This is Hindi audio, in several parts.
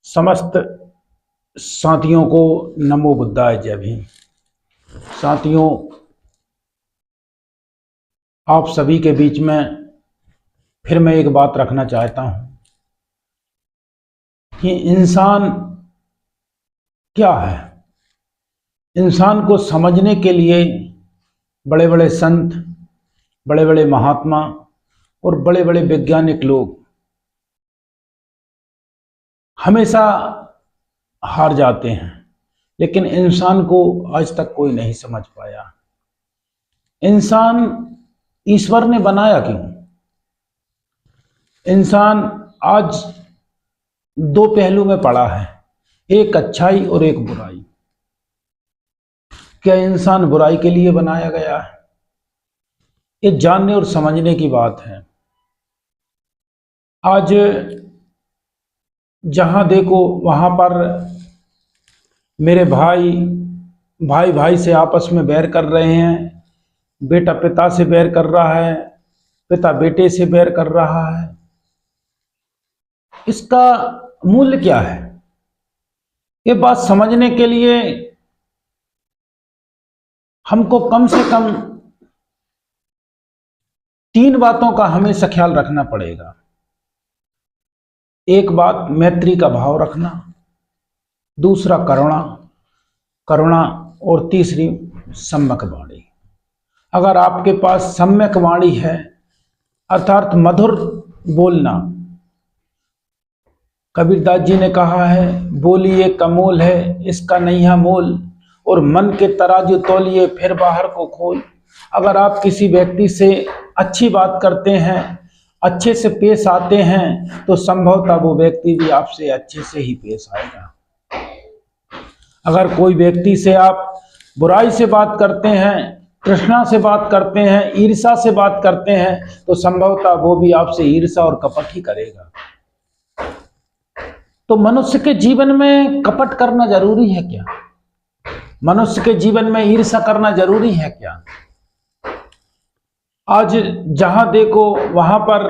समस्त साथियों को नमो बुद्धाय जय भीम। साथियों, आप सभी के बीच में फिर मैं एक बात रखना चाहता हूं कि इंसान क्या है। इंसान को समझने के लिए बड़े बड़े संत, बड़े बड़े महात्मा और बड़े बड़े वैज्ञानिक लोग हमेशा हार जाते हैं, लेकिन इंसान को आज तक कोई नहीं समझ पाया। इंसान ईश्वर ने बनाया क्यों? इंसान आज दो पहलू में पड़ा है, एक अच्छाई और एक बुराई। क्या इंसान बुराई के लिए बनाया गया है? ये जानने और समझने की बात है। आज जहां देखो वहां पर मेरे भाई भाई से आपस में बैर कर रहे हैं, बेटा पिता से बैर कर रहा है, पिता बेटे से बैर कर रहा है। इसका मूल्य क्या है? ये बात समझने के लिए हमको कम से कम तीन बातों का हमेशा ख्याल रखना पड़ेगा। एक बात मैत्री का भाव रखना, दूसरा करुणा और तीसरी सम्यक वाणी। अगर आपके पास सम्यक वाणी है अर्थात मधुर बोलना, कबीरदास जी ने कहा है, बोलिए कमोल है इसका नहीं है मोल, और मन के तराजू तौलिए फिर बाहर को खोल। अगर आप किसी व्यक्ति से अच्छी बात करते हैं, अच्छे से पेश आते हैं, तो संभवतः वो व्यक्ति भी आपसे अच्छे से ही पेश आएगा। अगर कोई व्यक्ति से आप बुराई से बात करते हैं, तृष्णा से बात करते हैं, ईर्ष्या से बात करते हैं, तो संभवतः वो भी आपसे ईर्ष्या और कपट ही करेगा। तो मनुष्य के जीवन में कपट करना जरूरी है क्या? मनुष्य के जीवन में ईर्ष्या करना जरूरी है क्या? आज जहां देखो वहां पर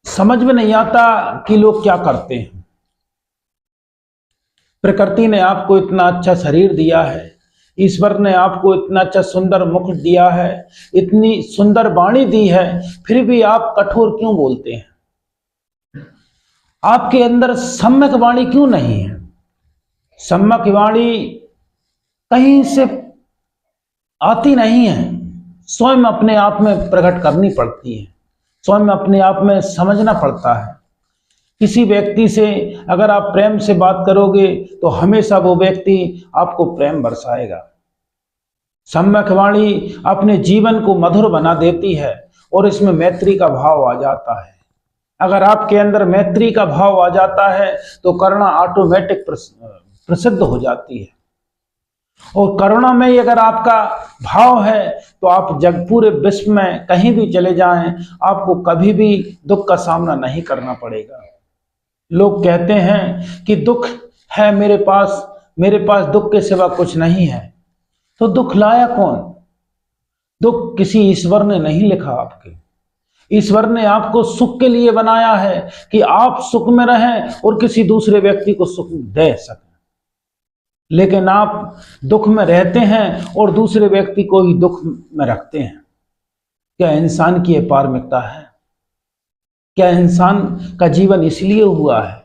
समझ में नहीं आता कि लोग क्या करते हैं। प्रकृति ने आपको इतना अच्छा शरीर दिया है, ईश्वर ने आपको इतना अच्छा सुंदर मुख दिया है, इतनी सुंदर वाणी दी है, फिर भी आप कठोर क्यों बोलते हैं? आपके अंदर सम्यक वाणी क्यों नहीं है? सम्यक वाणी कहीं से आती नहीं है, स्वयं अपने आप में प्रकट करनी पड़ती है, स्वयं अपने आप में समझना पड़ता है। किसी व्यक्ति से अगर आप प्रेम से बात करोगे तो हमेशा वो व्यक्ति आपको प्रेम बरसाएगा। सम्यक वाणी अपने जीवन को मधुर बना देती है और इसमें मैत्री का भाव आ जाता है। अगर आपके अंदर मैत्री का भाव आ जाता है तो करुणा ऑटोमेटिक प्रसिद्ध हो जाती है, और करुणा में ही अगर आपका भाव है तो आप जग पूरे विश्व में कहीं भी चले जाएं, आपको कभी भी दुख का सामना नहीं करना पड़ेगा। लोग कहते हैं कि दुख है मेरे पास दुख के सिवा कुछ नहीं है। तो दुख लाया कौन? दुख किसी ईश्वर ने नहीं लिखा आपके। ईश्वर ने आपको सुख के लिए बनाया है कि आप सुख में रहें और किसी दूसरे व्यक्ति को सुख दे सकें। लेकिन आप दुख में रहते हैं और दूसरे व्यक्ति को ही दुख में रखते हैं। क्या इंसान की यह पारमिकता है? क्या इंसान का जीवन इसलिए हुआ है?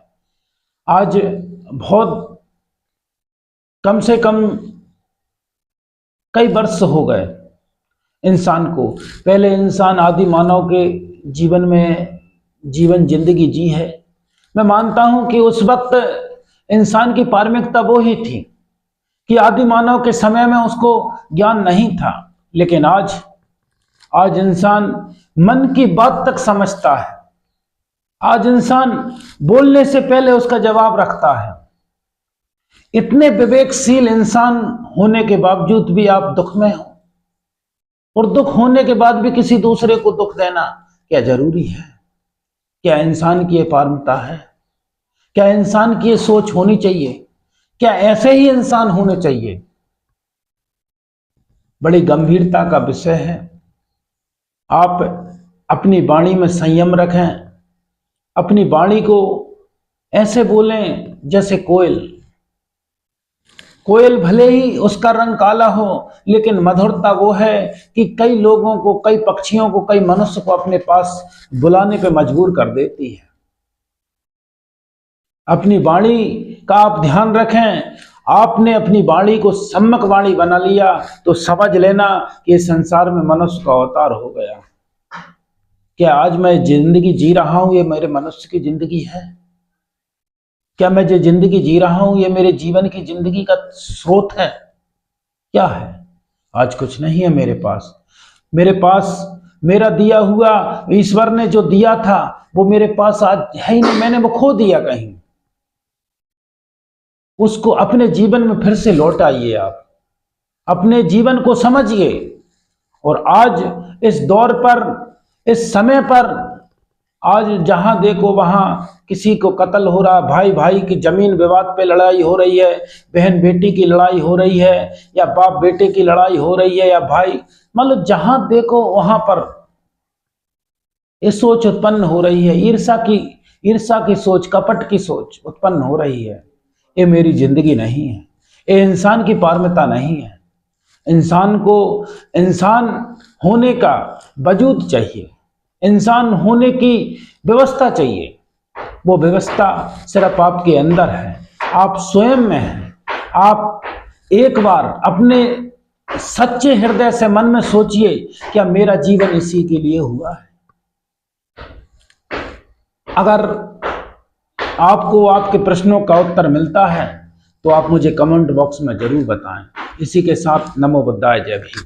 आज बहुत कम से कम कई वर्ष हो गए इंसान को। पहले इंसान आदि मानव के जीवन में जिंदगी जी है। मैं मानता हूं कि उस वक्त इंसान की पारमिकता वो ही थी कि आदि मानव के समय में उसको ज्ञान नहीं था, लेकिन आज इंसान मन की बात तक समझता है। आज इंसान बोलने से पहले उसका जवाब रखता है। इतने विवेकशील इंसान होने के बावजूद भी आप दुख में हो, और दुख होने के बाद भी किसी दूसरे को दुख देना क्या जरूरी है? क्या इंसान की यह पारमिता है? क्या इंसान की यह सोच होनी चाहिए? क्या ऐसे ही इंसान होने चाहिए? बड़ी गंभीरता का विषय है। आप अपनी वाणी में संयम रखें, अपनी वाणी को ऐसे बोलें जैसे कोयल। कोयल भले ही उसका रंग काला हो, लेकिन मधुरता वो है कि कई लोगों को, कई पक्षियों को, कई मनुष्य को अपने पास बुलाने पे मजबूर कर देती है। अपनी वाणी का आप ध्यान रखें। आपने अपनी वाणी को सम्यक वाणी बना लिया तो समझ लेना कि इस संसार में मनुष्य का अवतार हो गया। क्या आज मैं जिंदगी जी रहा हूं, ये मेरे मनुष्य की जिंदगी है? क्या मैं जो जिंदगी जी रहा हूं, ये मेरे जीवन की जिंदगी का स्रोत है? क्या है? आज कुछ नहीं है मेरे पास। मेरे पास मेरा दिया हुआ, ईश्वर ने जो दिया था वो मेरे पास आज है ही नहीं, मैंने वो खो दिया कहीं। उसको अपने जीवन में फिर से लौटाइए। आप अपने जीवन को समझिए। और आज इस दौर पर, इस समय पर, आज जहां देखो वहां किसी को कत्ल हो रहा, भाई भाई की जमीन विवाद पे लड़ाई हो रही है, बहन बेटी की लड़ाई हो रही है, या बाप बेटे की लड़ाई हो रही है, या भाई, मतलब जहां देखो वहां पर ये सोच उत्पन्न हो रही है, ईर्षा की सोच, कपट की सोच उत्पन्न हो रही है। ये मेरी जिंदगी नहीं है, ये इंसान की पारमिता नहीं है। इंसान को इंसान होने का वजूद चाहिए, इंसान होने की व्यवस्था चाहिए। वो व्यवस्था सिर्फ आपके अंदर है, आप स्वयं में हैं। आप एक बार अपने सच्चे हृदय से मन में सोचिए, क्या मेरा जीवन इसी के लिए हुआ है? अगर आपको आपके प्रश्नों का उत्तर मिलता है तो आप मुझे कमेंट बॉक्स में जरूर बताएं। इसी के साथ नमो बुद्धाय, जय भीम।